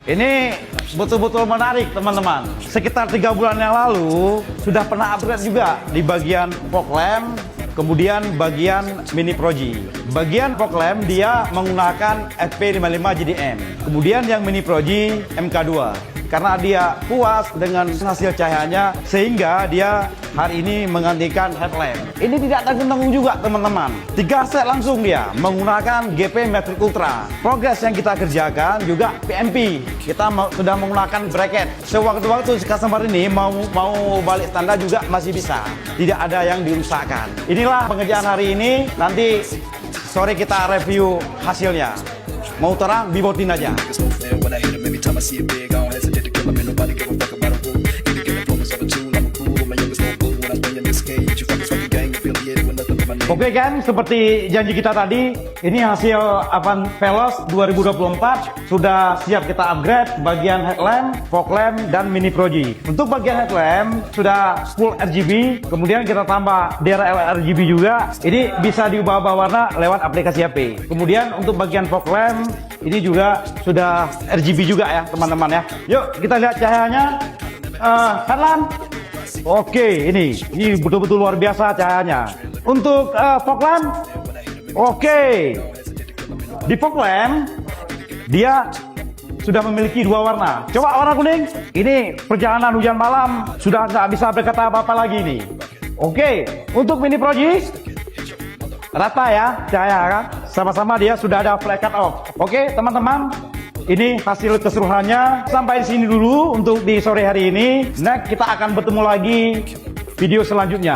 Ini betul-betul menarik teman-teman. Sekitar 3 bulan yang lalu sudah pernah upgrade juga di bagian fog lamp, kemudian bagian mini Pro-G. Bagian fog lamp dia menggunakan FP55 JDM. Kemudian yang mini Pro-G MK2. Karena dia puas dengan hasil cahayanya sehingga dia hari ini menggantikan headlamp. Ini tidak tanggung-tanggung juga teman-teman. 3 set langsung dia menggunakan GP Matrix Ultra. Progres yang kita kerjakan juga PMP. Kita sudah menggunakan bracket. Sewaktu-waktu customer ini mau balik standar juga masih bisa. Tidak ada yang dirusakkan. Inilah pengerjaan hari ini. Nanti sore kita review hasilnya. Mau terang bibotin aja. Oke kan, seperti janji kita tadi, ini hasil Avant Veloz 2024 sudah siap kita upgrade bagian headlamp, fog lamp, dan mini Pro-G. Untuk bagian headlamp sudah full RGB, kemudian kita tambah DRL RGB juga. Ini bisa diubah-ubah warna lewat aplikasi HP. Kemudian untuk bagian fog lamp ini juga sudah RGB juga ya teman-teman ya. Yuk kita lihat cahayanya. Headlamp. Oke, ini betul-betul luar biasa cahayanya. Untuk fog lamp, oke. Di fog lamp dia sudah memiliki 2 warna. Coba warna kuning. Ini perjalanan hujan malam sudah nggak bisa berkata apa-apa lagi ini. Oke. Untuk mini Pro-G rata ya cahaya kan. Sama-sama dia sudah ada flash cut off. Oke teman-teman. Ini hasil keseluruhannya. Sampai di sini dulu untuk di sore hari ini. Next kita akan bertemu lagi video selanjutnya.